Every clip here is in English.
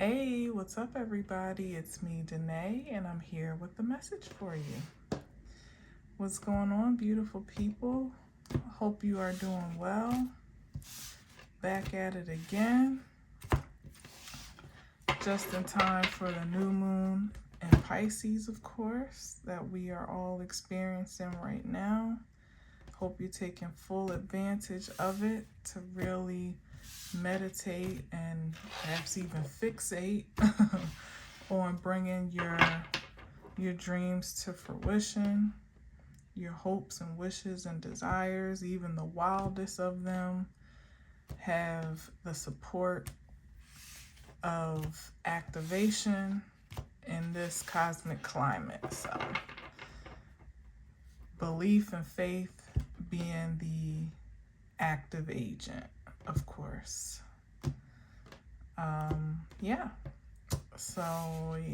Hey, what's up, everybody? It's me, Danae, and I'm here with the message for you. What's going on, beautiful people? Hope you are doing well. Back at it again. Just in time for the new moon in Pisces, of course, that we are all experiencing right now. Hope you're taking full advantage of it to really meditate and perhaps even fixate on bringing your dreams to fruition, your hopes and wishes and desires, even the wildest of them, have the support of activation in this cosmic climate. So belief and faith being the active agent, of course. Yeah. So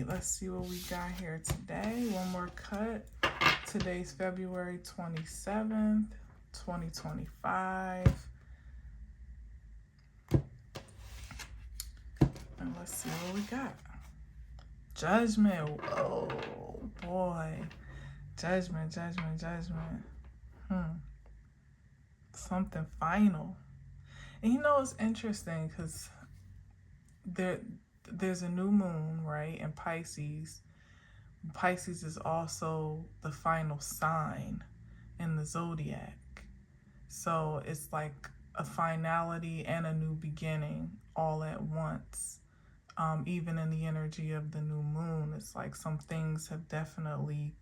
let's see what we got here today. One more cut. Today's February 27th, 2025. And let's see what we got. Judgment. Oh boy. Judgment. Something final. And you know, it's interesting because there's a new moon, right? In Pisces. Pisces is also the final sign in the zodiac. So it's like a finality and a new beginning all at once. Even in the energy of the new moon, it's like some things have definitely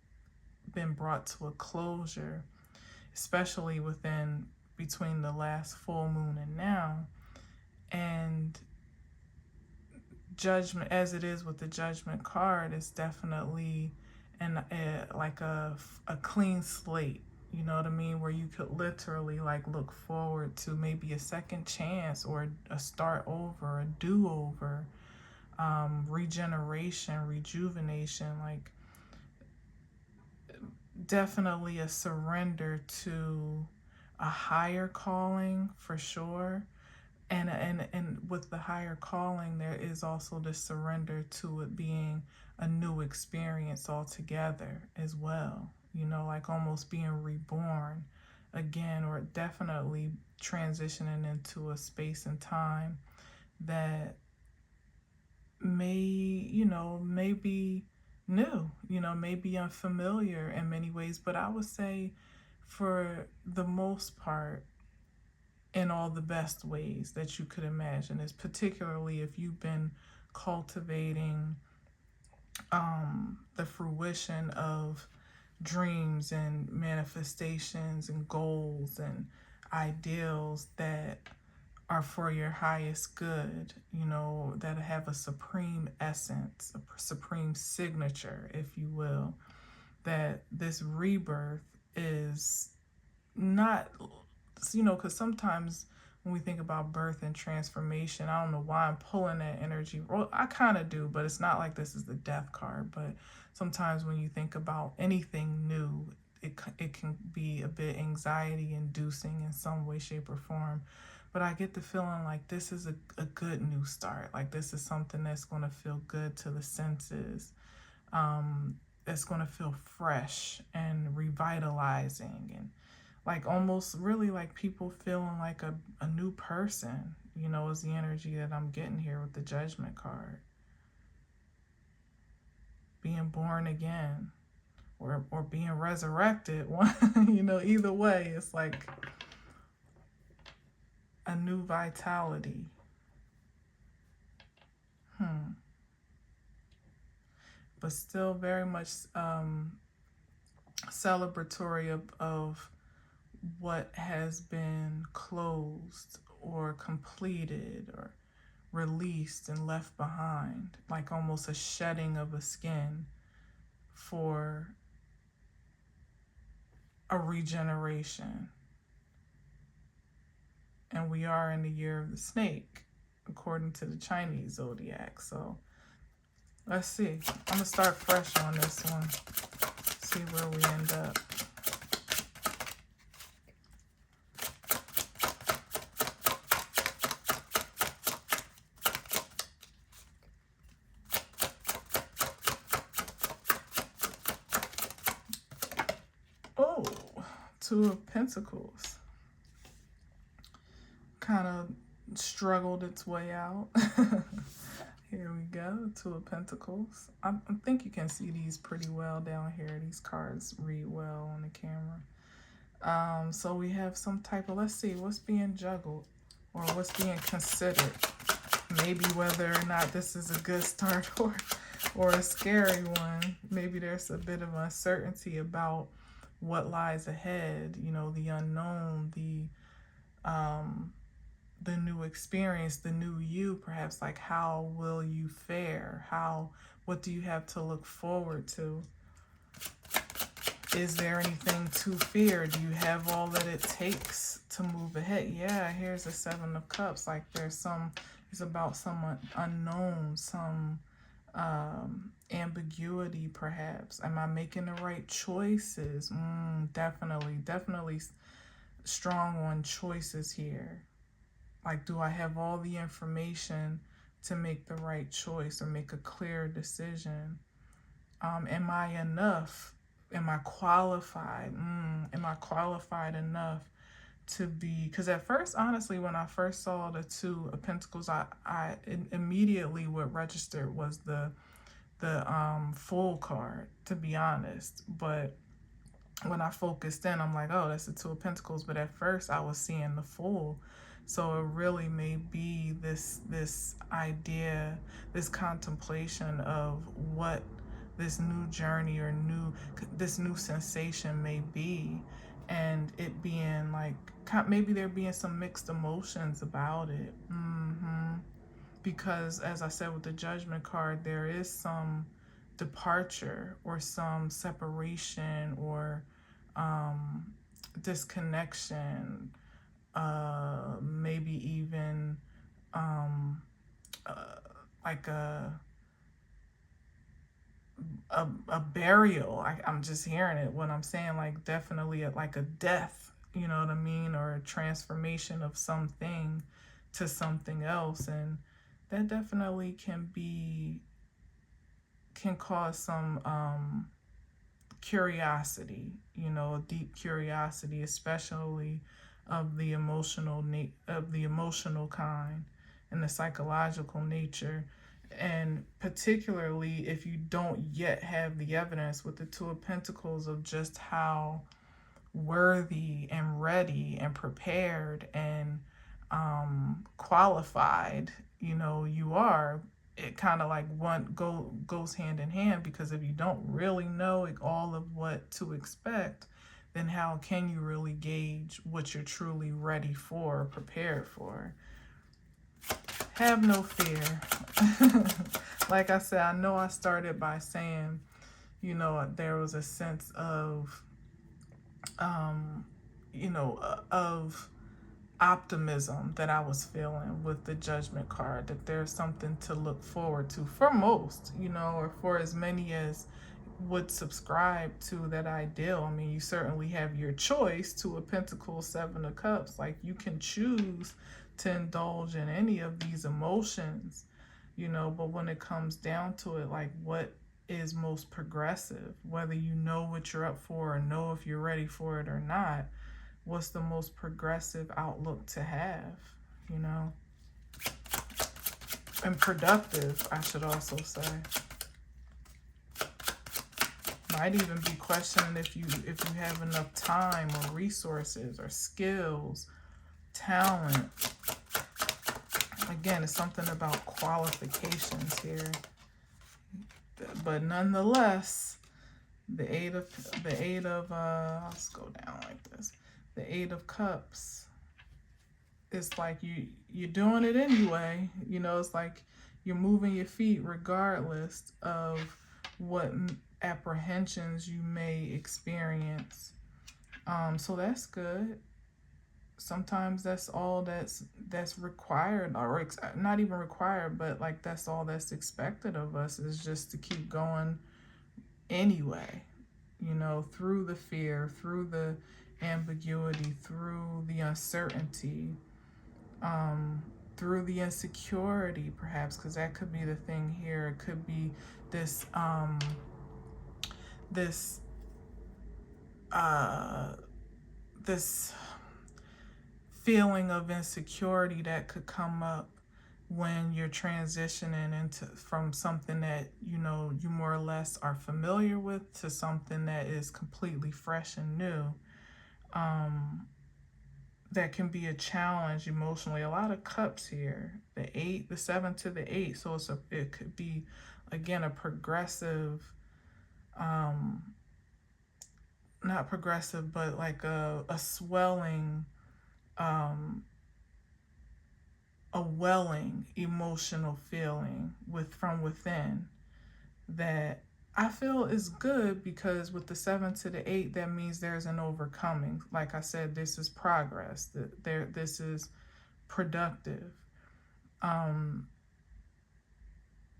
been brought to a closure, especially between the last full moon and now. And judgment, as it is with the judgment card, is definitely like a clean slate. You know what I mean? Where you could literally like look forward to maybe a second chance or a start over, a do-over, regeneration, rejuvenation, like definitely a surrender to a higher calling for sure. And with the higher calling, there is also the surrender to it being a new experience altogether as well. You know, like almost being reborn again, or definitely transitioning into a space and time that may be new, may be unfamiliar in many ways. But I would say for the most part, in all the best ways that you could imagine, is particularly if you've been cultivating the fruition of dreams and manifestations and goals and ideals that are for your highest good, that have a supreme essence, a supreme signature, if you will, that this rebirth is not, because sometimes when we think about birth and transformation, I don't know why I'm pulling that energy. Well, I kind of do, but it's not like this is the death card. But sometimes when you think about anything new, it can be a bit anxiety inducing in some way, shape, or form. But I get the feeling like this is a good new start. Like this is something that's going to feel good to the senses. That's going to feel fresh and revitalizing, and like almost really like people feeling like a new person, is the energy that I'm getting here with the Judgment card. Being born again or being resurrected. Either way, it's like a new vitality. But still very much celebratory of what has been closed or completed or released and left behind, like almost a shedding of a skin for a regeneration. And we are in the year of the snake, according to the Chinese zodiac. So let's see. I'm going to start fresh on this one, see where we end up. Two of Pentacles. Kind of struggled its way out. Here we go, Two of Pentacles. I think you can see these pretty well down here. These cards read well on the camera. So we have some type of, let's see, what's being juggled or what's being considered. Maybe whether or not this is a good start or a scary one. Maybe there's a bit of uncertainty about what lies ahead, you know, the unknown, the new experience, the new you, perhaps, like how will you fare? What do you have to look forward to? Is there anything to fear? Do you have all that it takes to move ahead? Yeah, here's the Seven of Cups. Like it's about some unknown, some ambiguity, perhaps. Am I making the right choices? Definitely strong on choices here. Like, do I have all the information to make the right choice or make a clear decision? Am I enough? Am I qualified? Am I qualified enough to be? Because at first, honestly, when I first saw the Two of Pentacles, I immediately what registered was the Fool card, to be honest. But when I focused in, I'm like, oh, that's the Two of Pentacles. But at first, I was seeing the Fool. So it really may be this idea, this contemplation of what this new journey or this new sensation may be, and it being like, maybe there being some mixed emotions about it. Because as I said with the Judgment card, there is some departure or some separation or disconnection, maybe even like a burial. I'm just hearing it when I'm saying, like, definitely like a death, you know what I mean, or a transformation of something to something else. And that definitely can cause some curiosity, you know, a deep curiosity, especially of the emotional kind and the psychological nature. And particularly if you don't yet have the evidence with the Two of Pentacles of just how worthy and ready and prepared and qualified, you know, you are. It kind of like goes hand in hand, because if you don't really know all of what to expect, then how can you really gauge what you're truly ready for or prepared for? Have no fear. Like I said, I know I started by saying, you know, there was a sense of, you know, of optimism that I was feeling with the Judgment card, that there's something to look forward to for most, you know, or for as many as would subscribe to that ideal. I mean, you certainly have your choice. Two of Pentacles, Seven of Cups. Like, you can choose to indulge in any of these emotions, you know, but when it comes down to it, like, what is most progressive, whether you know what you're up for or know if you're ready for it or not, what's the most progressive outlook to have, you know? And productive, I should also say. Might even be questioning if you have enough time or resources or skills, talent. Again, it's something about qualifications here. But nonetheless, the eight of let's go down like this. The Eight of Cups. It's like you're doing it anyway. You know, it's like you're moving your feet regardless of what apprehensions you may experience. So that's good. Sometimes that's all that's required, or not even required, but like that's all that's expected of us, is just to keep going anyway, you know, through the fear, through the ambiguity, through the uncertainty, through the insecurity, perhaps, because that could be the thing here. It could be this this feeling of insecurity that could come up when you're transitioning into from something that you more or less are familiar with to something that is completely fresh and new. That can be a challenge emotionally. A lot of cups here, the 7 to the 8. So it could be, again, a progressive, not progressive, but like a swelling, a welling emotional feeling from within that I feel is good, because with the 7 to the 8, that means there's an overcoming. Like I said, this is progress. This is productive.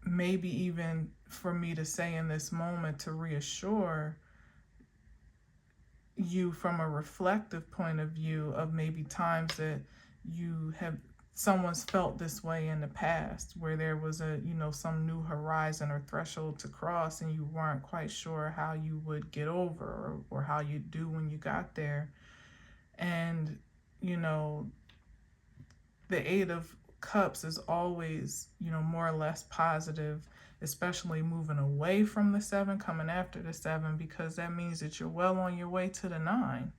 Maybe even for me to say in this moment to reassure you from a reflective point of view of maybe times that someone's felt this way in the past, where there was some new horizon or threshold to cross and you weren't quite sure how you would get over, or how you'd do when you got there. And the 8 of Cups is always more or less positive, especially moving away from the 7, coming after the 7, because that means that you're well on your way to the 9,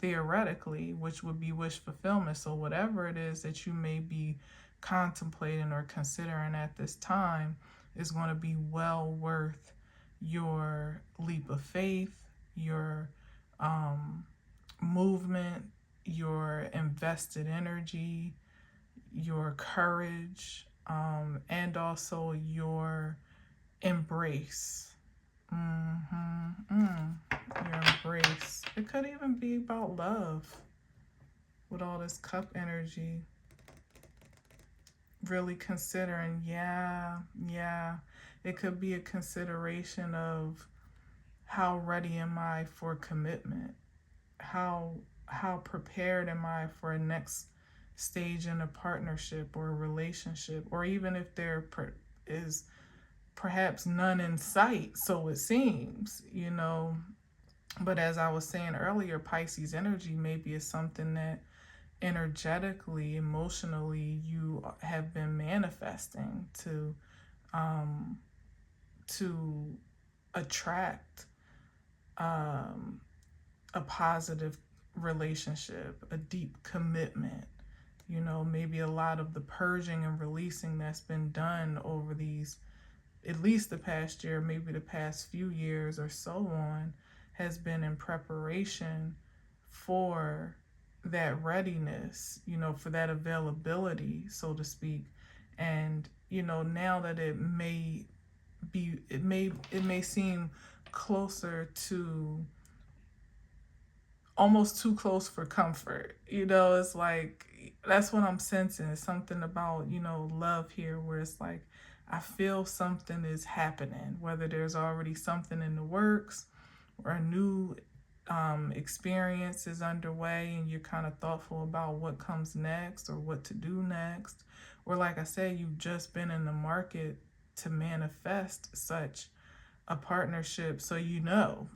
theoretically, which would be wish fulfillment. So whatever it is that you may be contemplating or considering at this time is going to be well worth your leap of faith, your movement, your invested energy, your courage, and also your embrace. Your embrace. It could even be about love with all this cup energy. Really considering, yeah. It could be a consideration of how ready am I for commitment? How prepared am I for a next stage in a partnership or a relationship, or even if there is perhaps none in sight, so it seems, But as I was saying earlier, Pisces energy maybe is something that energetically, emotionally, you have been manifesting to attract a positive relationship, a deep commitment. Maybe a lot of the purging and releasing that's been done over these, at least the past year, maybe the past few years or so on, has been in preparation for that readiness, for that availability, so to speak. And, now that it may seem closer to, almost too close for comfort. It's like, that's what I'm sensing. It's something about, love here, where it's like, I feel something is happening, whether there's already something in the works or a new experience is underway, and you're kind of thoughtful about what comes next or what to do next. Or like I said, you've just been in the market to manifest such a partnership, so you know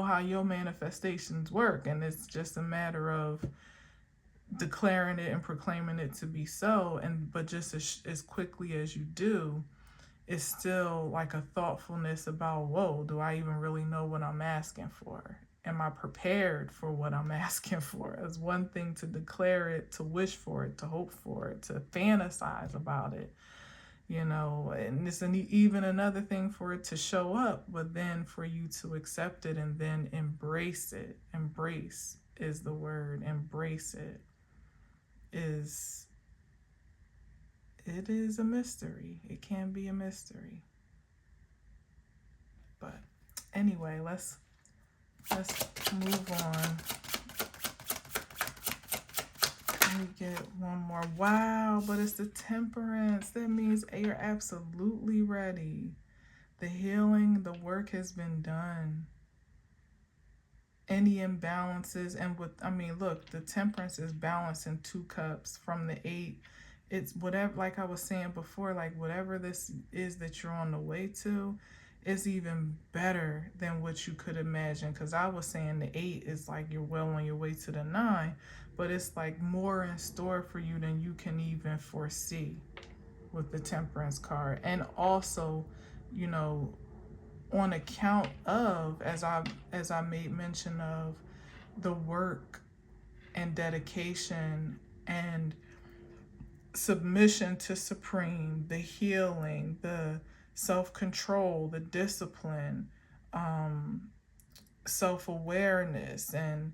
how your manifestations work, and it's just a matter of declaring it and proclaiming it to be so. But just as quickly as you do, it's still like a thoughtfulness about, whoa, do I even really know what I'm asking for? Am I prepared for what I'm asking for? It's one thing to declare it, to wish for it, to hope for it, to fantasize about it, and it's even another thing for it to show up, but then for you to accept it and then embrace it. Embrace is the word. Embrace it is a mystery. It can be a mystery. But anyway, let's move on. Let me get one more. Wow, but it's the Temperance. That means you're absolutely ready. The healing, the work has been done. Any imbalances, and look, the Temperance is balanced in 2 cups from the 8. It's whatever, like I was saying before, like whatever this is that you're on the way to, is even better than what you could imagine. Because I was saying the 8 is like you're well on your way to the 9, but it's like more in store for you than you can even foresee with the Temperance card. And also, you know, on account of, as I made mention of, the work and dedication and submission to Supreme, the healing, the self-control, the discipline, self-awareness, and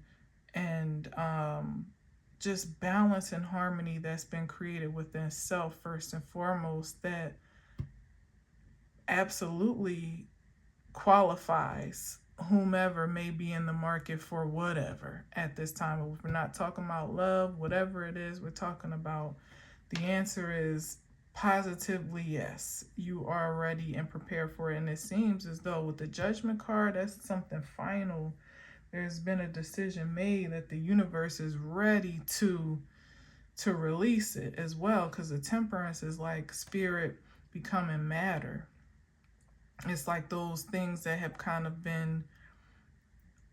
just balance and harmony that's been created within self first and foremost, that absolutely qualifies whomever may be in the market for whatever at this time. If we're not talking about love, whatever it is we're talking about, the answer is positively yes. You are ready and prepared for it. And it seems as though with the Judgment card, that's something final. There's been a decision made that the universe is ready to release it as well, because the Temperance is like spirit becoming matter. It's like those things that have kind of been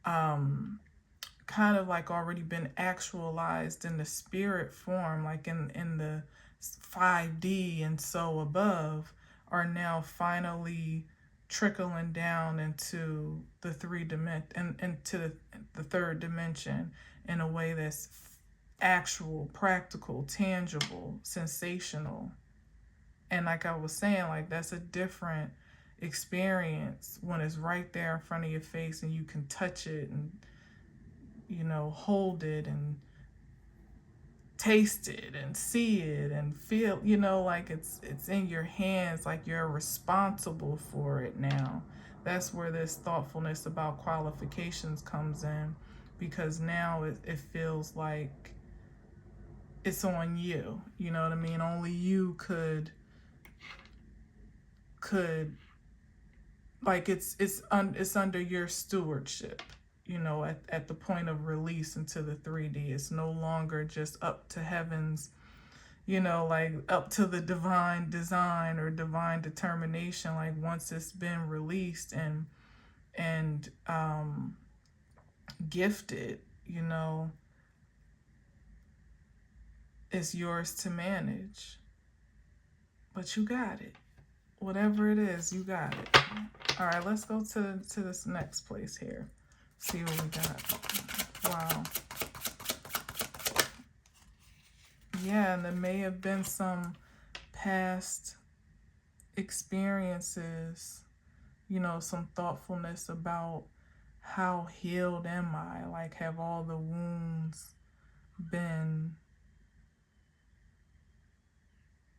kind of like already been actualized in the spirit form, like in the 5D and so above, are now finally trickling down into the into the third dimension in a way that's actual, practical, tangible, sensational. And like I was saying, like that's a different experience when it's right there in front of your face and you can touch it and, you know, hold it and taste it and see it and feel, you know, like it's in your hands, like you're responsible for it now. That's where this thoughtfulness about qualifications comes in, because now it feels like it's on you. You know what I mean? Only you could like it's under your stewardship, you know, at the point of release into the 3D. It's no longer just up to heavens, you know, like up to the divine design or divine determination. Like once it's been released and gifted, you know, it's yours to manage. But you got it. Whatever it is, you got it. All right, let's go to this next place here. See what we got. Wow. Yeah, and there may have been some past experiences, you know, some thoughtfulness about how healed am I? Like, have all the wounds been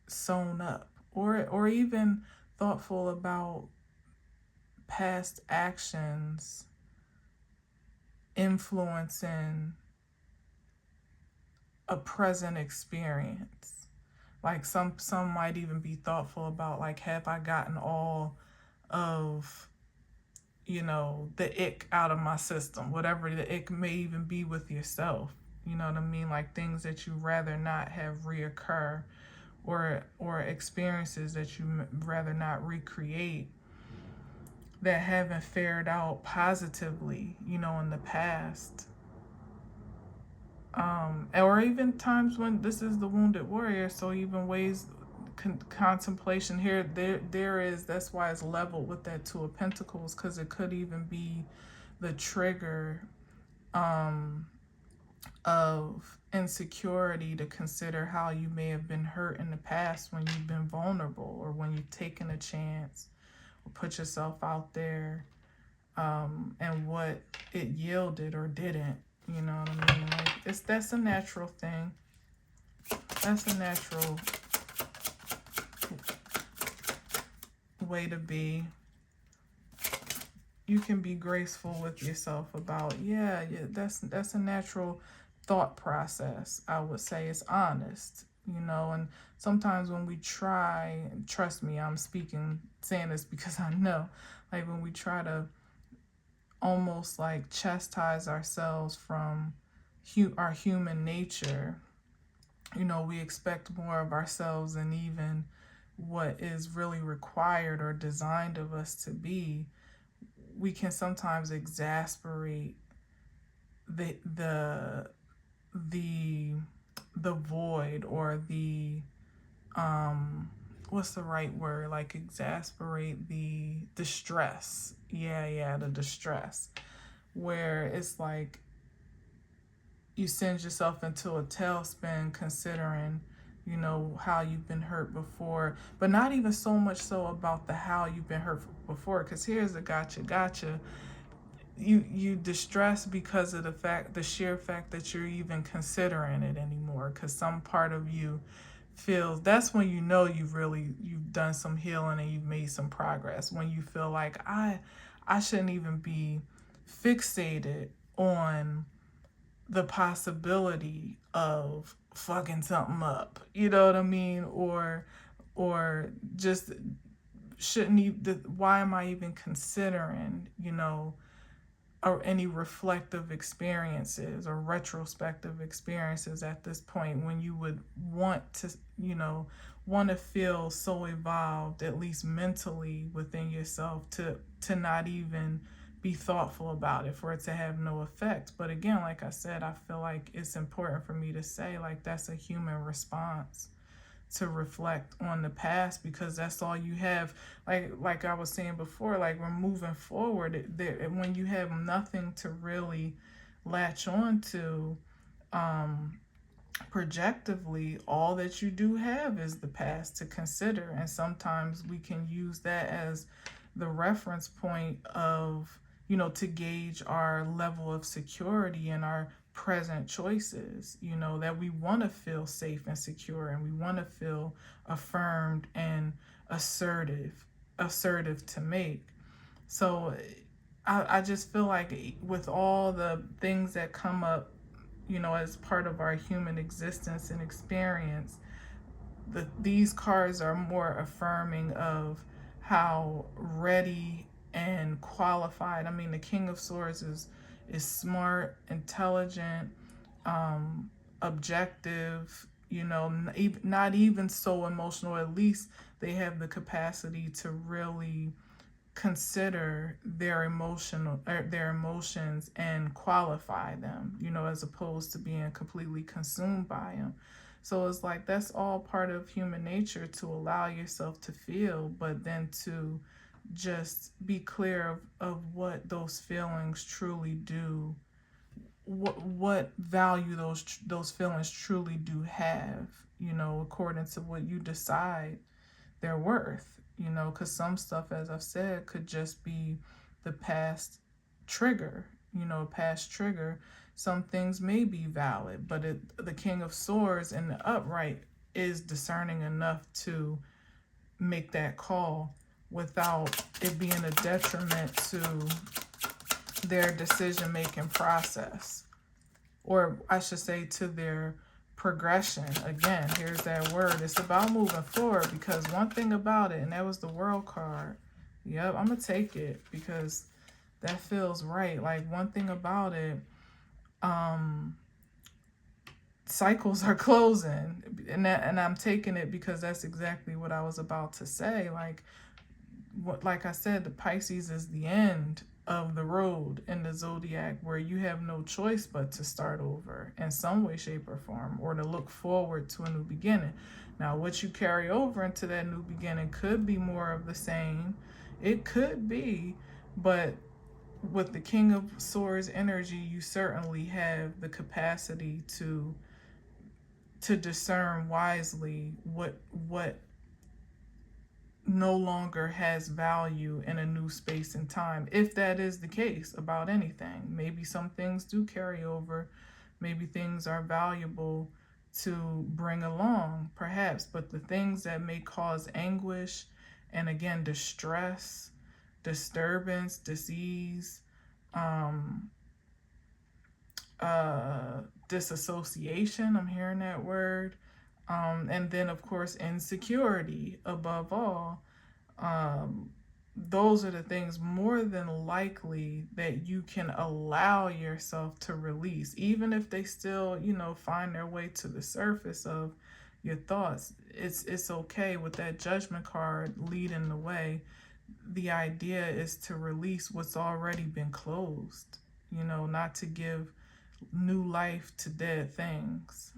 sewn up? Or even thoughtful about past actions influencing a present experience. Like some might even be thoughtful about, like, have I gotten all of, you know, the ick out of my system, whatever the ick may even be with yourself. You know what I mean? Like things that you rather not have reoccur, or experiences that you rather not recreate, that haven't fared out positively, you know, in the past. Or even times when this is the wounded warrior, so even ways contemplation here, there is, that's why it's leveled with that 2 of Pentacles, because it could even be the trigger of insecurity, to consider how you may have been hurt in the past when you've been vulnerable, or when you've taken a chance or put yourself out there, and what it yielded or didn't. You know what I mean? Like that's a natural thing. That's a natural way to be. You can be graceful with yourself about, yeah, that's a natural thought process. I would say it's honest, you know. And sometimes when we try, trust me, I'm saying this because I know, like when we try to almost like chastise ourselves from our human nature, you know, we expect more of ourselves than even what is really required or designed of us to be, we can sometimes exasperate the the the the void, or the what's the right word, like exasperate the distress. Yeah, the distress, where it's like you send yourself into a tailspin, considering how you've been hurt before, but not even so much so about the how you've been hurt before, because here's the gotcha. You distress because of the sheer fact that you're even considering it anymore, because some part of you feels, that's when you've done some healing and you've made some progress, when you feel like I shouldn't even be fixated on the possibility of fucking something up, you know what I mean, or just shouldn't even, why am I even considering, or any reflective experiences or retrospective experiences at this point, when you would want to, want to feel so evolved, at least mentally within yourself, to not even be thoughtful about it, for it to have no effect. But again, like I said, I feel like it's important for me to say, like, that's a human response to reflect on the past, because that's all you have. Like I was saying before, like, we're moving forward there, when you have nothing to really latch on to, projectively, all that you do have is the past to consider. And sometimes we can use that as the reference point of, to gauge our level of security in our present choices, that we want to feel safe and secure, and we want to feel affirmed and assertive to make. So I just feel like, with all the things that come up, as part of our human existence and experience, these cards are more affirming of how ready and qualified. I mean, the King of Swords is smart, intelligent, objective, not even so emotional. At least they have the capacity to really consider their emotions and qualify them, as opposed to being completely consumed by them. So it's like, that's all part of human nature, to allow yourself to feel, but then to just be clear of what those feelings truly do, what value those feelings truly do have, according to what you decide they're worth, because some stuff, as I've said, could just be the past trigger, past trigger. Some things may be valid, but the King of Swords in the upright is discerning enough to make that call without it being a detriment to their decision making process, or I should say, to their progression. Again, here's that word. It's about moving forward, because one thing about it, and that was the World card. Yep, I'm gonna take it because that feels right. Like, one thing about it, cycles are closing, and I'm taking it because that's exactly what I was about to say. Like I said, the Pisces is the end of the road in the zodiac, where you have no choice but to start over in some way, shape, or form, or to look forward to a new beginning. Now, what you carry over into that new beginning could be more of the same. It could be, but with the King of Swords energy, you certainly have the capacity to discern wisely what no longer has value in a new space and time, if that is the case about anything. Maybe some things do carry over, maybe things are valuable to bring along, perhaps, but the things that may cause anguish and, again, distress, disturbance, disease, disassociation, I'm hearing that word, and then, of course, insecurity above all. Those are the things more than likely that you can allow yourself to release, even if they still, find their way to the surface of your thoughts. It's okay with that Judgment card leading the way. The idea is to release what's already been closed, not to give new life to dead things.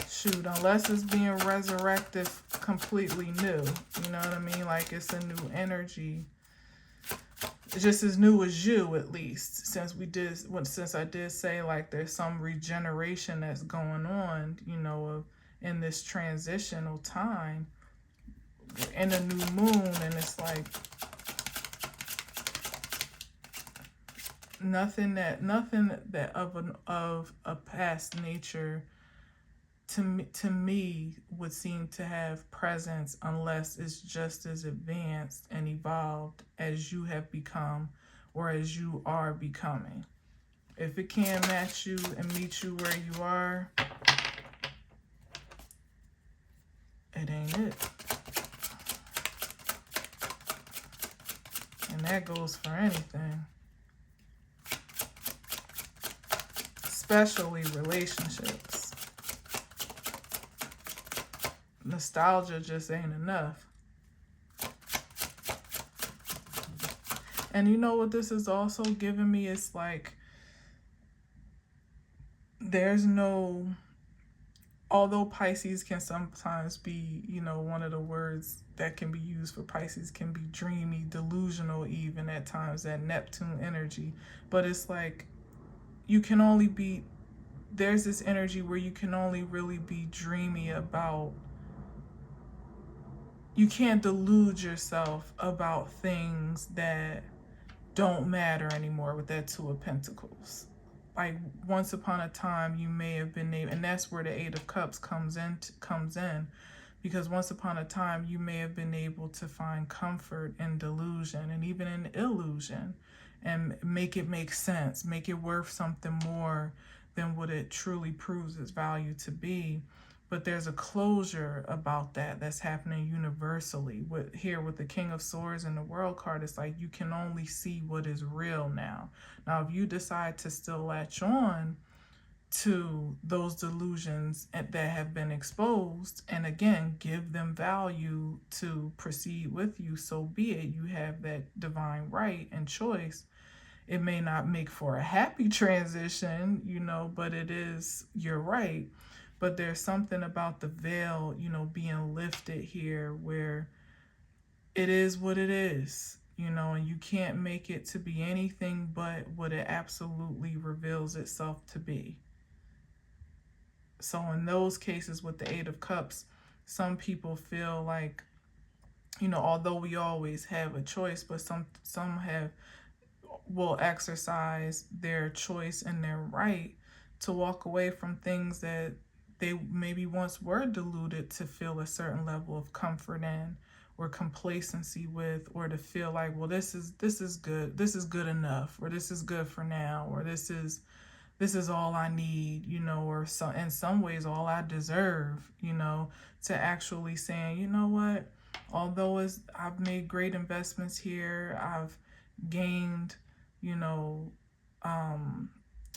Shoot, unless it's being resurrected completely new, you know what I mean? Like it's a new energy, just as new as you, at least. Since I did say like there's some regeneration that's going on, in this transitional time, in a new moon, and it's like nothing that of a past nature to me would seem to have presence unless it's just as advanced and evolved as you have become or as you are becoming. If it can't match you and meet you where you are, it ain't it. And that goes for anything, especially relationships. Nostalgia just ain't enough. And you know what this is also giving me? It's like there's no, although Pisces can sometimes be, one of the words that can be used for Pisces can be dreamy, delusional, even at times, that Neptune energy. But it's like you can only be, there's this energy where you can only really be dreamy about, you can't delude yourself about things that don't matter anymore with that Two of Pentacles. Like once upon a time you may have been able, and that's where the Eight of Cups comes in, because once upon a time you may have been able to find comfort in delusion and even in illusion and make it make sense, make it worth something more than what it truly proves its value to be. But there's a closure about that that's happening universally. With the King of Swords and the World card, it's like you can only see what is real now. Now, if you decide to still latch on to those delusions that have been exposed, and again, give them value to proceed with you, so be it. You have that divine right and choice. It may not make for a happy transition, but it is your right. But there's something about the veil, being lifted here where it is what it is, and you can't make it to be anything but what it absolutely reveals itself to be. So in those cases with the Eight of Cups, some people feel like, although we always have a choice, but some will exercise their choice and their right to walk away from things that they maybe once were deluded to feel a certain level of comfort in or complacency with, or to feel like, well, this is good, this is good enough, or this is good for now, or this is all I need, or in some ways all I deserve, to actually saying, you know what, although I've made great investments here, I've gained,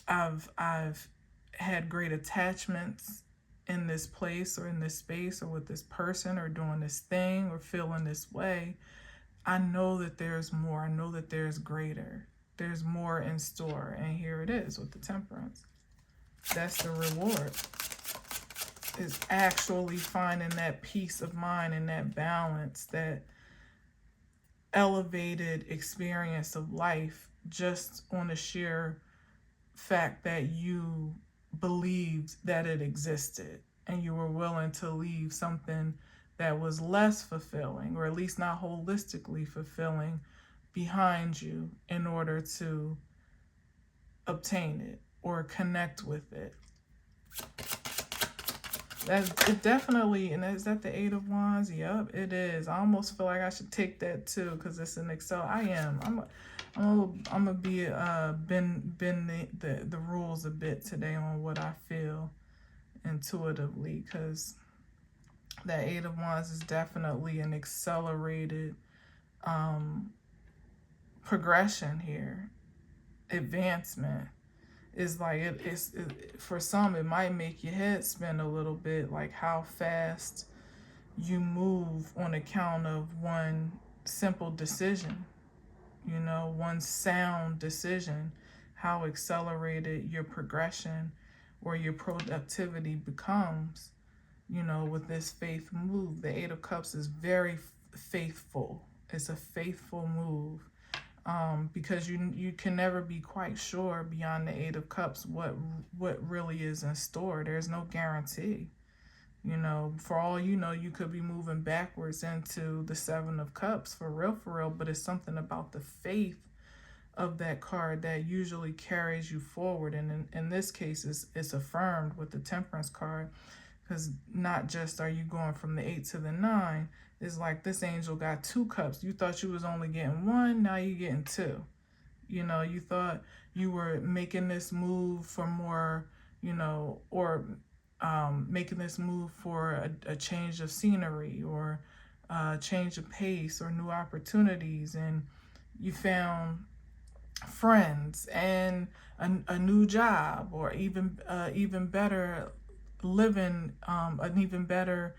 I've had great attachments in this place or in this space or with this person or doing this thing or feeling this way. I know that there's more. I know that there's greater. There's more in store. And here it is with the Temperance. That's the reward. Is actually finding that peace of mind and that balance, that elevated experience of life, just on the sheer fact that you believed that it existed and you were willing to leave something that was less fulfilling, or at least not holistically fulfilling, behind you in order to obtain it or connect with it. That's it definitely. And is that the Eight of Wands? Yep, it is. I almost feel like I should take that too because it's an Excel. I am. I'm gonna be bend the rules a bit today on what I feel intuitively, because That Eight of Wands is definitely an accelerated progression here, advancement. Is like for some it might make your head spin a little bit, like how fast you move on account of one simple decision, one sound decision, how accelerated your progression or your productivity becomes, with this faith move. The Eight of Cups is very faithful. It's a faithful move. Because you can never be quite sure beyond the Eight of Cups what really is in store. There's no guarantee. For all you know, you could be moving backwards into the Seven of Cups for real, but it's something about the faith of that card that usually carries you forward. And in this case, it's affirmed with the Temperance card, because not just are you going from the 8 to the 9, it's like this angel got 2 cups. You thought you was only getting 1, now you're getting 2. You thought you were making this move for more, or making this move for a change of scenery, or a change of pace, or new opportunities, and you found friends and a new job, or even better living, an even better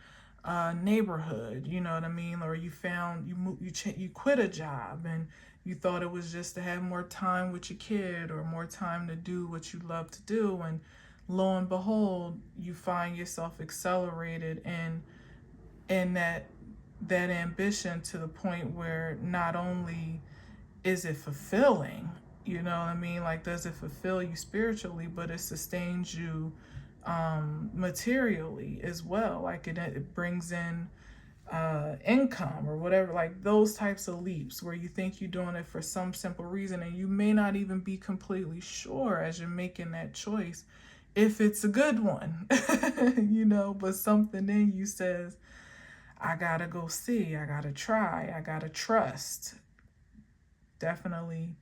neighborhood, you know what I mean? Or you found you quit a job and you thought it was just to have more time with your kid or more time to do what you love to do, and lo and behold, you find yourself accelerated in that ambition, to the point where not only is it fulfilling, you know what I mean? Like, does it fulfill you spiritually, but it sustains you materially as well. Like it brings in income or whatever, like those types of leaps where you think you're doing it for some simple reason, and you may not even be completely sure as you're making that choice if it's a good one, but something in you says, I gotta go see, I gotta try, I gotta trust. Definitely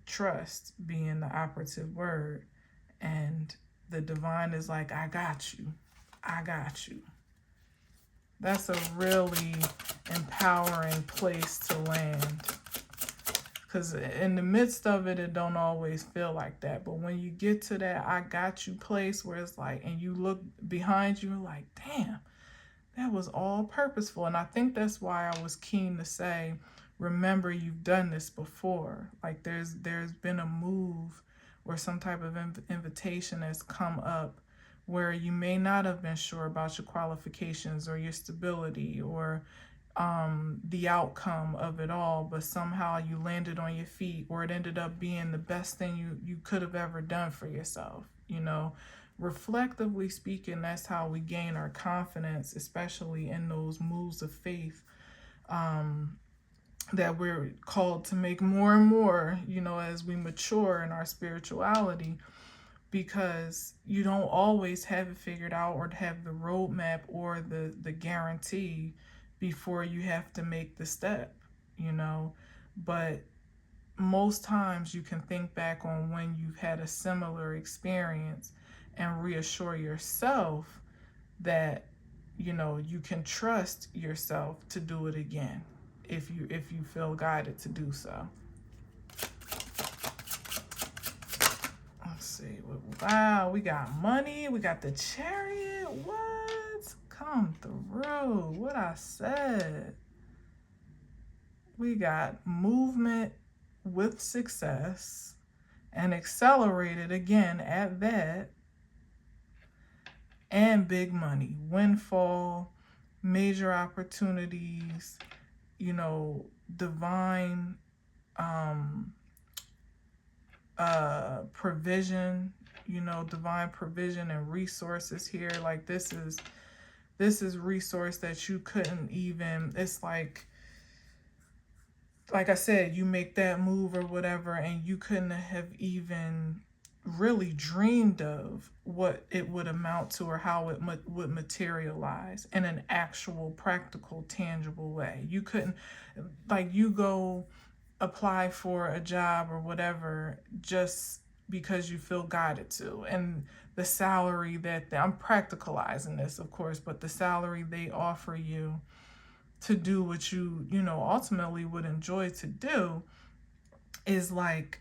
trust being the operative word. And the divine is like, I got you. I got you. That's a really empowering place to land. Because in the midst of it, it don't always feel like that. But when you get to that I got you place where it's like, and you look behind you, like, damn, that was all purposeful. And I think that's why I was keen to say, remember, you've done this before. Like there's been a move or some type of invitation has come up where you may not have been sure about your qualifications or your stability or the outcome of it all, but somehow you landed on your feet, or it ended up being the best thing you could have ever done for yourself. Reflectively speaking, that's how we gain our confidence, especially in those moves of faith that we're called to make more and more, as we mature in our spirituality, because you don't always have it figured out or have the roadmap or the guarantee before you have to make the step, but most times you can think back on when you've had a similar experience and reassure yourself that, you can trust yourself to do it again if you feel guided to do so. Let's see. Wow, we got money. We got the Chariot. What? Come through. What I said. We got movement with success and accelerated again at that, and big money, windfall, major opportunities, divine provision, divine provision and resources here. Like this is resource that you couldn't even, it's like I said, you make that move or whatever, and you couldn't have even really dreamed of what it would amount to or how it would materialize in an actual, practical, tangible way. You couldn't, like, you go apply for a job or whatever, just because you feel guided to. And the salary that I'm practicalizing this, of course, but the salary they offer you to do what you know, ultimately would enjoy to do is like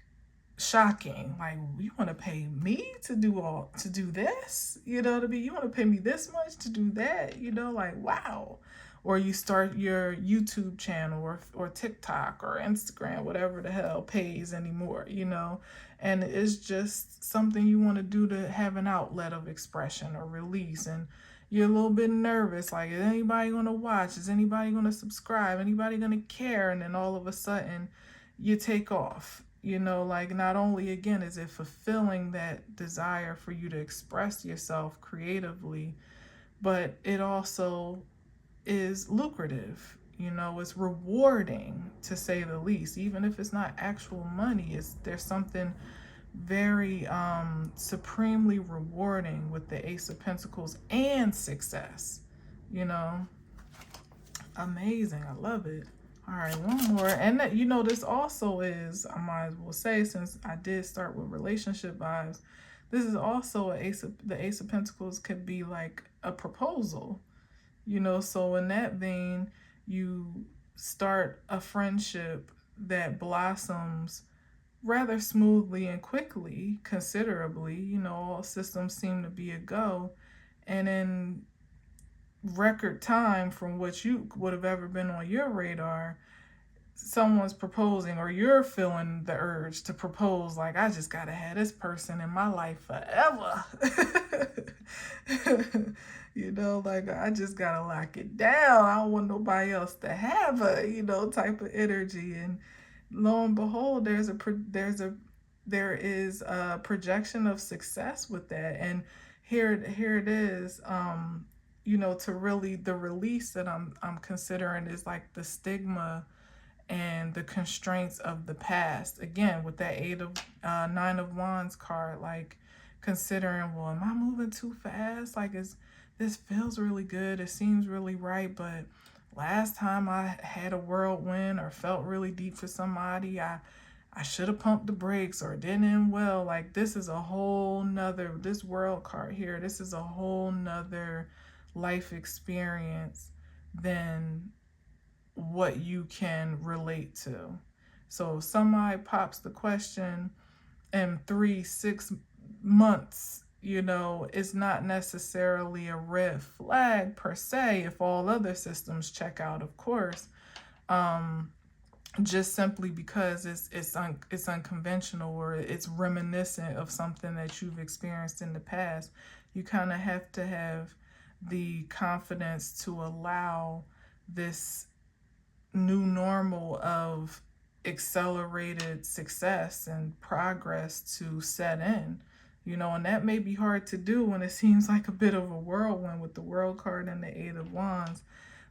shocking. Like, you want to pay me to do this? You know what I mean? You want to pay me this much to do that? You know, like, wow. Or you start your YouTube channel or TikTok or Instagram, whatever the hell pays anymore, you know? And it's just something you want to do to have an outlet of expression or release. And you're a little bit nervous, like, is anybody going to watch? Is anybody going to subscribe? Anybody going to care? And then all of a sudden you take off. You know, like, not only again is it fulfilling that desire for you to express yourself creatively, but it also is lucrative. You know, it's rewarding, to say the least. Even if it's not actual money, there's something very supremely rewarding with the Ace of Pentacles and success. You know, amazing. I love it. All right, one more. And that, you know, this also is, I might as well say, since I did start with relationship vibes, this is also the Ace of Pentacles could be like a proposal, you know. So in that vein, you start a friendship that blossoms rather smoothly and quickly, considerably, you know, all systems seem to be a go. And in record time from what you would have ever been on your radar, someone's proposing, or you're feeling the urge to propose, like, I just gotta have this person in my life forever. You know, like, I just gotta lock it down. I don't want nobody else to have her, you know, type of energy. And lo and behold, there is a projection of success with that. And here it is. You know, to really, the release that I'm considering is like the stigma and the constraints of the past. Again, with that Nine of Wands card, like, considering, well, am I moving too fast? Like, this feels really good, it seems really right, but last time I had a whirlwind or felt really deep for somebody, I should have pumped the brakes, or it didn't end well. Like, this is a whole nother, this world card here, this is a whole nother life experience than what you can relate to. So if somebody pops the question in 3-6 months, you know, it's not necessarily a red flag per se, if all other systems check out, of course. Just simply because it's unconventional, or it's reminiscent of something that you've experienced in the past. You kind of have to have the confidence to allow this new normal of accelerated success and progress to set in, you know. And that may be hard to do when it seems like a bit of a whirlwind with the World card and the Eight of Wands.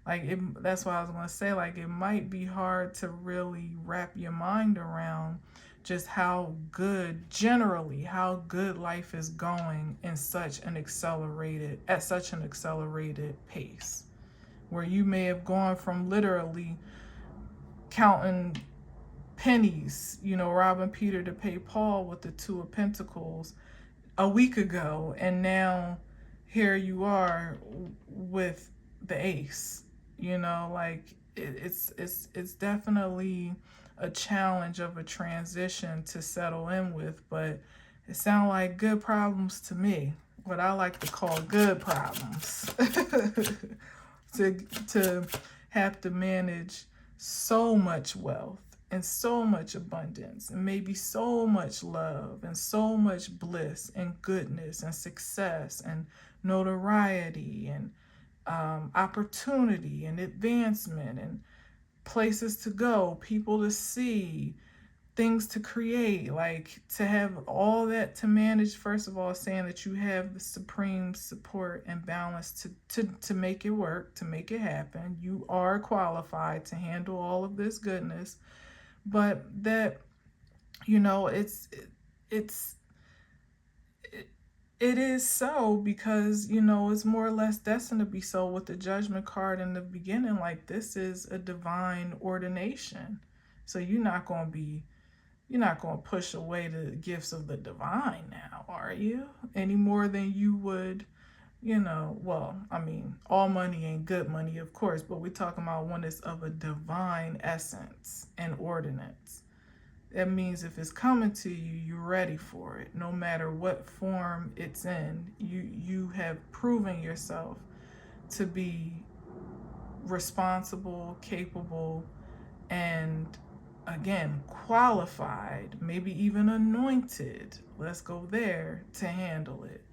Like, that's why I was going to say, like, it might be hard to really wrap your mind around just how good, generally, how good life is going at such an accelerated pace, where you may have gone from literally counting pennies, you know, robbing Peter to pay Paul with the Two of Pentacles a week ago, and now here you are with the Ace. You know, like, it's definitely a challenge of a transition to settle in with, but it sounds like good problems to me, what I like to call good problems. to have to manage so much wealth and so much abundance, and maybe so much love and so much bliss and goodness and success and notoriety and opportunity and advancement and places to go, people to see, things to create. Like, to have all that to manage, first of all, saying that you have the supreme support and balance to make it work, to make it happen. You are qualified to handle all of this goodness, but that, you know, it is so because, you know, it's more or less destined to be so with the Judgment card in the beginning. Like, this is a divine ordination. So you're not going to be You're not going to push away the gifts of the divine now, are you? Any more than you would, well, I mean, all money ain't good money, of course, but we're talking about one that's of a divine essence and ordinance. That means if it's coming to you, you're ready for it. No matter what form it's in, you have proven yourself to be responsible, capable, and again, qualified, maybe even anointed. Let's go there to handle it.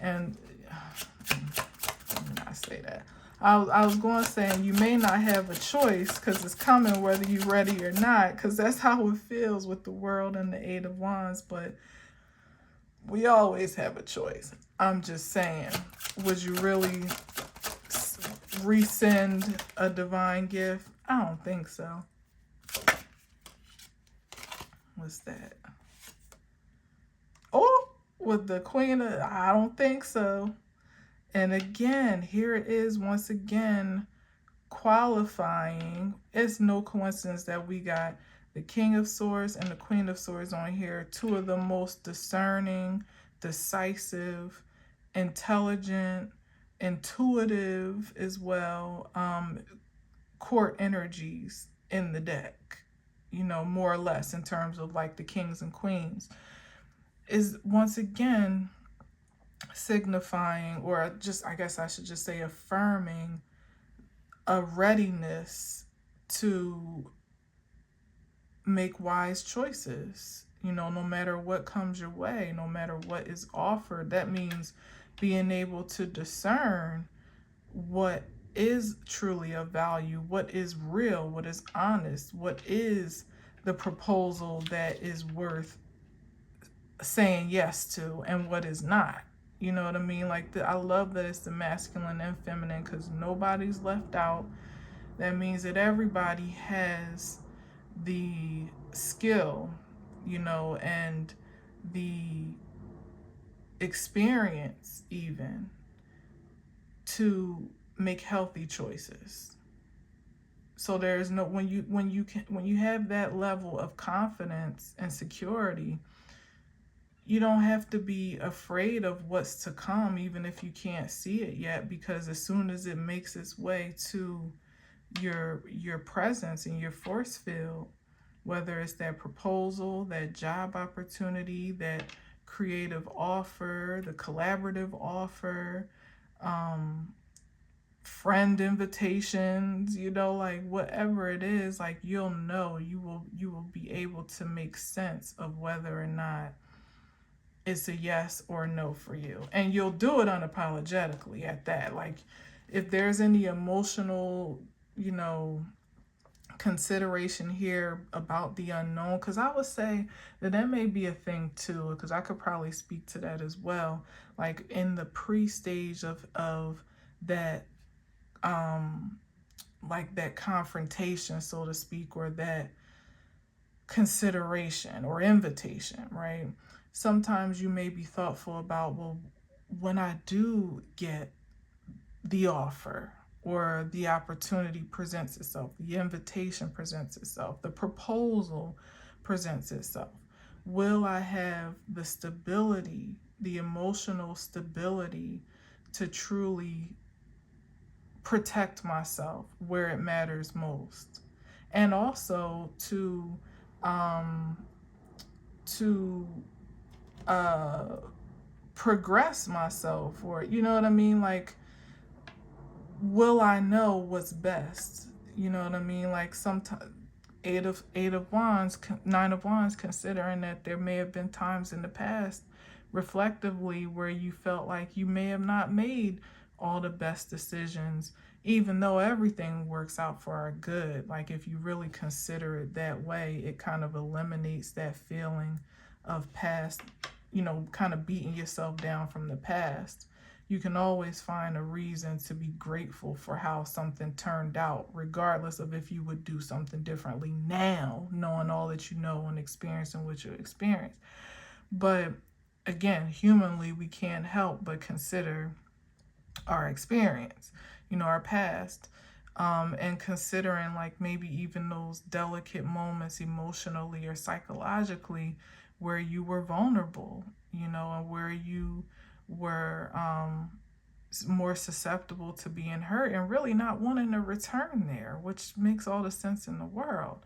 And let me not say that. I was going to say, and you may not have a choice because it's coming whether you're ready or not, because that's how it feels with the world and the Eight of Wands. But we always have a choice. I'm just saying, would you really resend a divine gift? I don't think so. What's that? Oh, with the Queen of, I don't think so. And again, here it is once again qualifying. It's no coincidence that we got the King of Swords and the Queen of Swords on here. Two of the most discerning, decisive, intelligent, intuitive as well, court energies in the deck, more or less in terms of like the kings and queens, is once again signifying, or just, I guess I should just say affirming, a readiness to make wise choices, no matter what comes your way, no matter what is offered. That means being able to discern what is truly of value, what is real, what is honest, what is the proposal that is worth saying yes to, and what is not. You know what I mean? Like, I love that it's the masculine and feminine, because nobody's left out. That means that everybody has the skill, and the experience even to make healthy choices. So there's no, when you have that level of confidence and security, you don't have to be afraid of what's to come, even if you can't see it yet, because as soon as it makes its way to your presence and your force field, whether it's that proposal, that job opportunity, that creative offer, the collaborative offer, friend invitations, like whatever it is, like you will be able to make sense of whether or not it's a yes or no for you. And you'll do it unapologetically at that. Like, if there's any emotional, consideration here about the unknown, because I would say that may be a thing too, because I could probably speak to that as well. Like in the pre-stage of that, like that confrontation, so to speak, or that consideration or invitation, right? Sometimes you may be thoughtful about, well, when I do get the offer or the opportunity presents itself, the invitation presents itself, the proposal presents itself, will I have the stability, the emotional stability to truly protect myself where it matters most? And also to progress myself, or you know what I mean, like, will I know what's best? You know what I mean? Like, sometimes eight of wands, nine of wands, considering that there may have been times in the past reflectively where you felt like you may have not made all the best decisions, even though everything works out for our good. Like, if you really consider it that way, it kind of eliminates that feeling of past, kind of beating yourself down from the past. You can always find a reason to be grateful for how something turned out, regardless of if you would do something differently now, knowing all that you know and experiencing what you experience. But again, humanly, we can't help but consider our experience, our past. And considering like maybe even those delicate moments emotionally or psychologically where you were vulnerable, and where you were more susceptible to being hurt and really not wanting to return there, which makes all the sense in the world.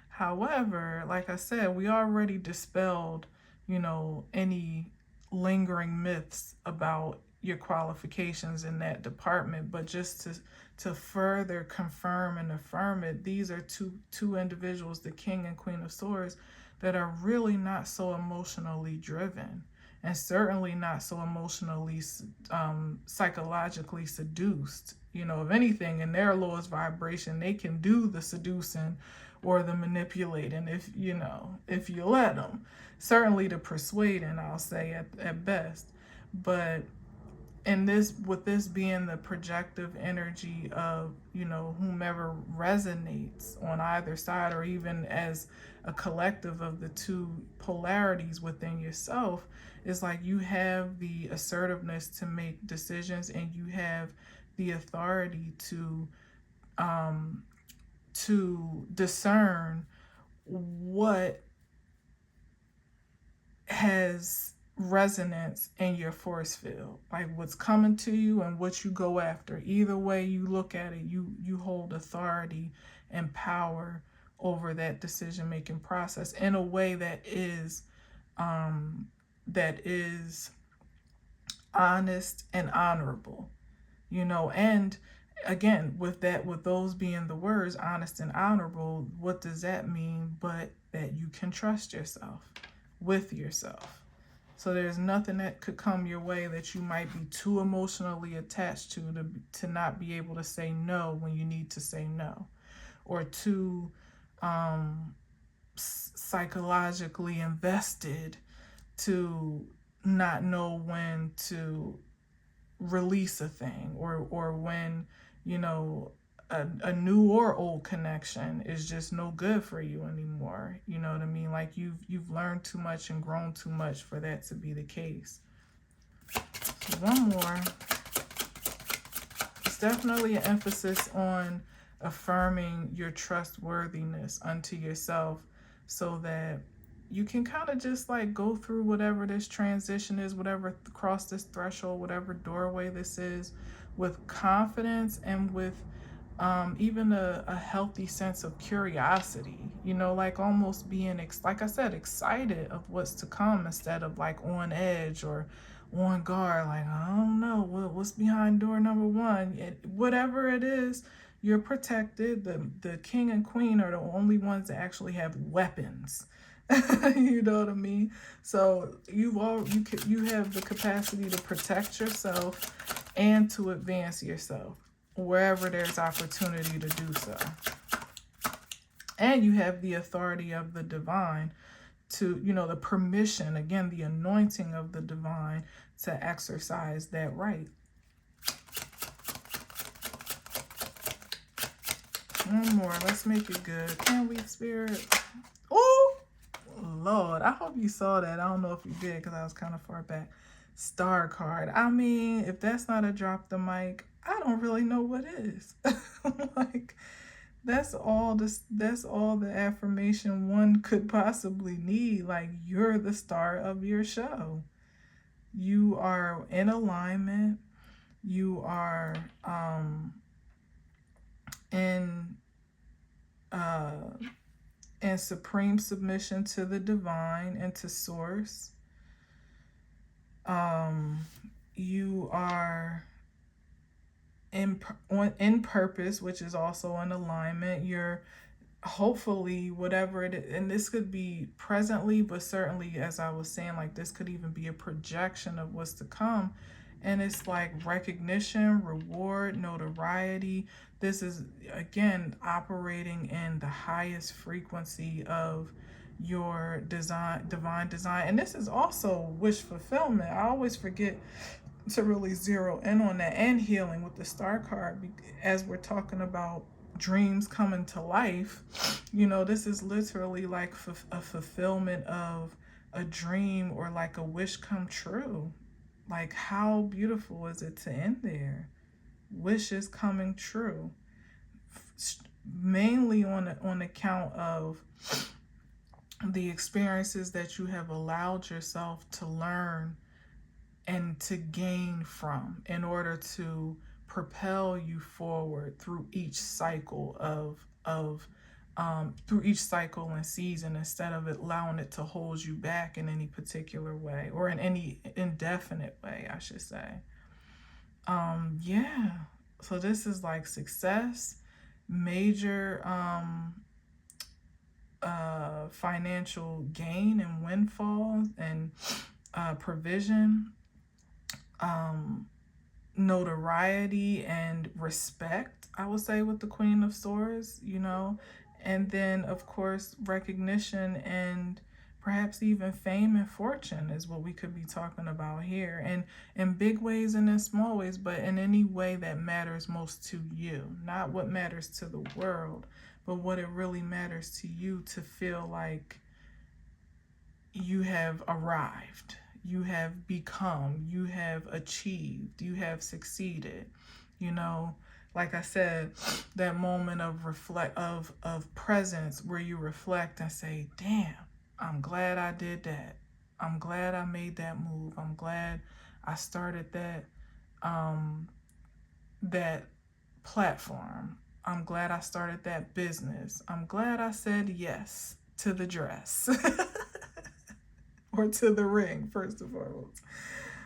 However, like I said, we already dispelled, any lingering myths about your qualifications in that department. But just to further confirm and affirm it, these are two individuals, the King and Queen of Swords, that are really not so emotionally driven, and certainly not so emotionally psychologically seduced. If anything, in their lowest vibration, they can do the seducing or the manipulating, if you let them. Certainly the persuading, I'll say, at best. But with this being the projective energy of whomever resonates on either side, or even as a collective of the two polarities within yourself, is like you have the assertiveness to make decisions, and you have the authority to discern what has resonance in your force field, like what's coming to you and what you go after. Either way you look at it, you hold authority and power over that decision making process in a way that is honest and honorable, and again, with those being the words, honest and honorable, what does that mean but that you can trust yourself with yourself? So there's nothing that could come your way that you might be too emotionally attached to not be able to say no when you need to say no, or too psychologically invested to not know when to release a thing, or when a new or old connection is just no good for you anymore. You know what I mean? Like you've learned too much and grown too much for that to be the case. So one more. It's definitely an emphasis on affirming your trustworthiness unto yourself, so that you can kind of just like go through whatever this transition is, whatever cross this threshold, whatever doorway this is, with confidence and with even a healthy sense of curiosity, like almost being, like I said, excited of what's to come, instead of like on edge or on guard, like, I don't know what's behind door number one. Whatever it is, you're protected. The king and queen are the only ones that actually have weapons. You know what I mean? So you have the capacity to protect yourself and to advance yourself wherever there's opportunity to do so. And you have the authority of the divine to, the permission, again, the anointing of the divine to exercise that right. One more. Let's make it good. Can we, Spirit? Oh, Lord. I hope you saw that. I don't know if you did because I was kind of far back. Star card. I mean, if that's not a drop the mic, I don't really know what is. Like, that's all the affirmation one could possibly need. Like, you're the star of your show. You are in alignment. You are in supreme submission to the divine and to source. You are in purpose, which is also in alignment. You're hopefully, whatever it is, and this could be presently, but certainly, as I was saying, like this could even be a projection of what's to come. And it's like recognition, reward, notoriety. This is, again, operating in the highest frequency of your divine design. And this is also wish fulfillment. I always forget to really zero in on that, and healing with the star card, as we're talking about dreams coming to life. This is literally like a fulfillment of a dream, or like a wish come true. Like, how beautiful is it to end there? Wishes coming true. mainly on account of the experiences that you have allowed yourself to learn and to gain from in order to propel you forward through each cycle of through each cycle and season, instead of it allowing it to hold you back in any particular way, or in any indefinite way, I should say. Yeah. So this is like success, major financial gain and windfalls, and provision, notoriety and respect, I would say, with the Queen of Swords, and then of course recognition and perhaps even fame and fortune is what we could be talking about here, and in big ways and in small ways, but in any way that matters most to you, not what matters to the world, but what it really matters to you, to feel like you have arrived, you have become, you have achieved, you have succeeded. Like I said, that moment of presence where you reflect and say, damn, I'm glad I did that. I'm glad I made that move. I'm glad I started that platform. I'm glad I started that business. I'm glad I said yes to the dress. Or to the ring, first and foremost,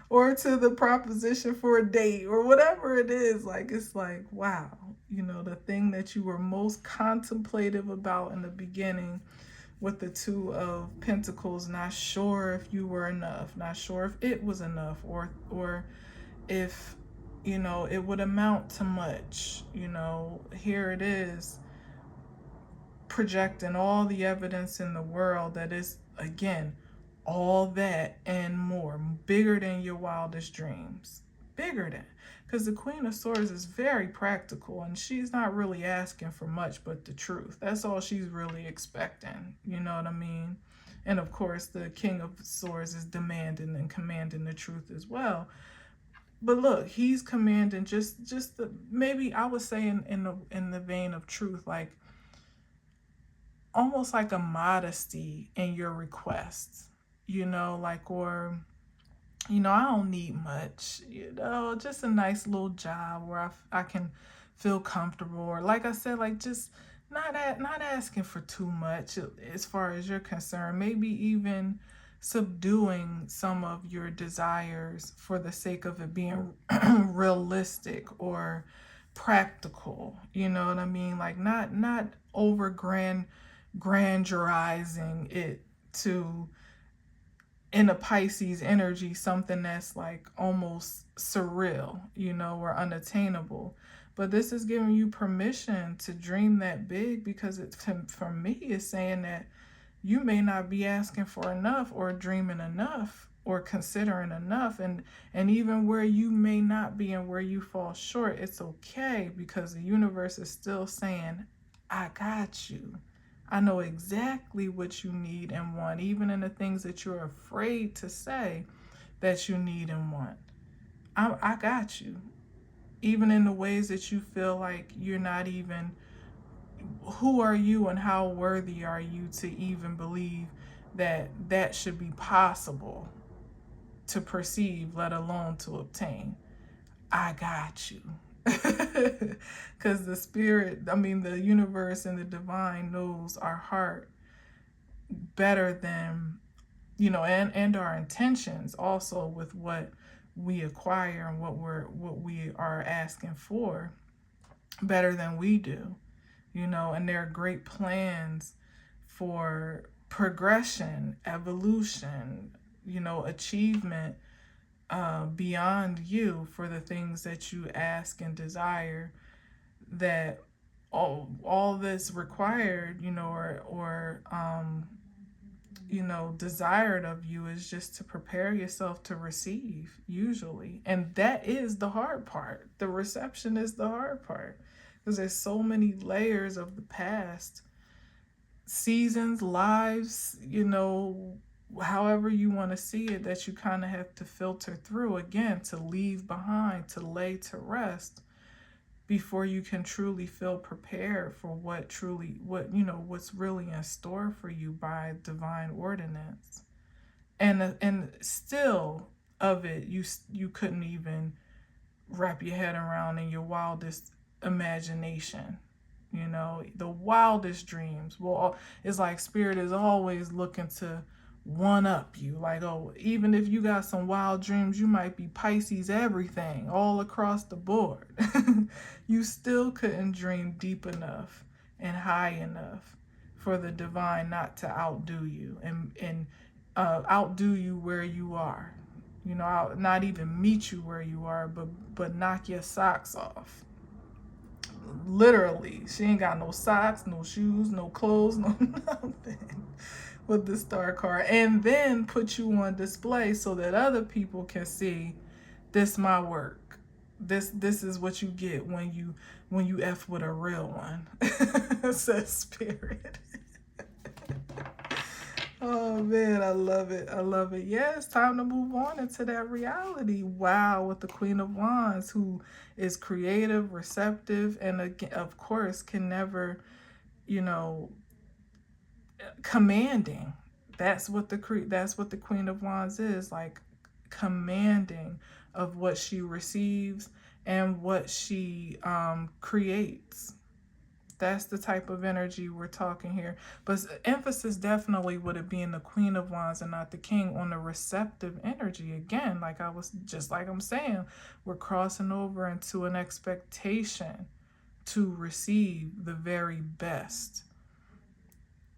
or to the proposition for a date, or whatever it is. Like, it's like, wow, the thing that you were most contemplative about in the beginning with the Two of Pentacles, not sure if you were enough, not sure if it was enough, or if it would amount to much. Here it is, projecting all the evidence in the world that is, again, all that and more, bigger than your wildest dreams, bigger than, because the Queen of Swords is very practical, and she's not really asking for much but the truth. That's all she's really expecting, you know what I mean? And of course the King of Swords is demanding and commanding the truth as well. But look, he's commanding just the, maybe I would say in the vein of truth, like almost like a modesty in your requests, like, or, I don't need much, just a nice little job where I can feel comfortable, or like I said, like just not asking for too much as far as you're concerned, maybe even subduing some of your desires for the sake of it being realistic or practical, you know what I mean? Like not over grandirizing it to, in a Pisces energy, something that's like almost surreal, or unattainable. But this is giving you permission to dream that big, because for me, it's saying that you may not be asking for enough, or dreaming enough, or considering enough, and even where you may not be and where you fall short, it's okay, because the universe is still saying, I got you. I know exactly what you need and want, even in the things that you're afraid to say that you need and want. I got you. Even in the ways that you feel like you're not even, who are you and how worthy are you to even believe that should be possible to perceive, let alone to obtain. I got you. Because the spirit, the universe and the divine knows our heart better than, and our intentions also with what we acquire and what we are asking for, better than we do, and there are great plans for progression, evolution, achievement, beyond you, for the things that you ask and desire, that all that's required, or desired of you is just to prepare yourself to receive, usually. And that is the hard part. The reception is the hard part, because there's so many layers of the past, seasons, lives, however you want to see it, that you kind of have to filter through, again, to leave behind, to lay to rest, before you can truly feel prepared for what's really in store for you by divine ordinance. And still of it, you couldn't even wrap your head around in your wildest imagination. The wildest dreams. Well, it's like spirit is always looking to one up you. Like, oh, even if you got some wild dreams, you might be Pisces everything all across the board. You still couldn't dream deep enough and high enough for the divine not to outdo you and outdo you where you are. Not even meet you where you are, but knock your socks off. Literally, she ain't got no socks, no shoes, no clothes, no nothing with the star card, and then put you on display so that other people can see this my work. This is what you get when you F with a real one, says spirit. Oh man, I love it. I love it. Yeah, it's time to move on into that reality. Wow, with the Queen of Wands, who is creative, receptive, and again, of course, can never, commanding. That's what the Queen of Wands is, like commanding of what she receives and what she creates. That's the type of energy we're talking here. But emphasis definitely would it be in the Queen of Wands and not the King on the receptive energy. Again, like I'm saying, we're crossing over into an expectation to receive the very best.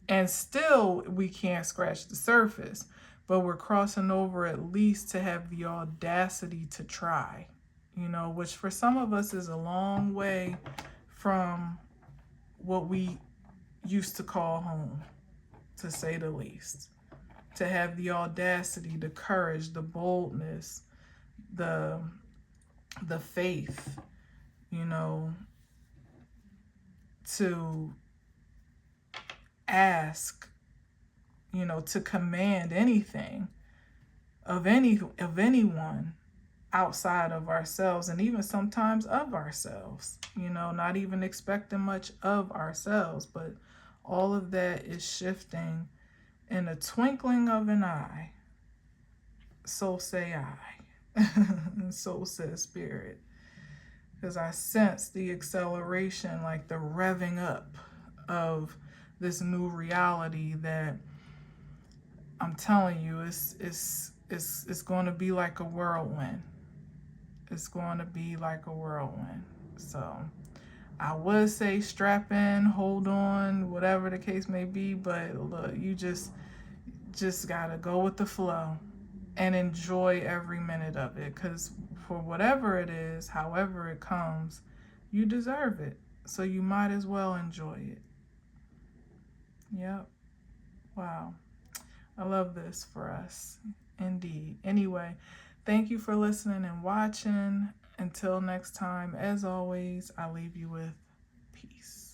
And still, we can't scratch the surface, but we're crossing over at least to have the audacity to try, which for some of us is a long way from what we used to call home, to say the least. To have the audacity, the courage, the boldness, the faith, to ask, to command anything of anyone outside of ourselves, and even sometimes of ourselves, not even expecting much of ourselves, but all of that is shifting in a twinkling of an eye. So say I. And so says spirit. Because I sense the acceleration, like the revving up of this new reality that I'm telling you, it's going to be like a whirlwind. It's going to be like a whirlwind. So I would say strap in, hold on, whatever the case may be, but look, you just gotta go with the flow and enjoy every minute of it, because for whatever it is, however it comes, you deserve it. So you might as well enjoy it. Yep. Wow. I love this for us. Indeed. Anyway, thank you for listening and watching. Until next time, as always, I leave you with peace.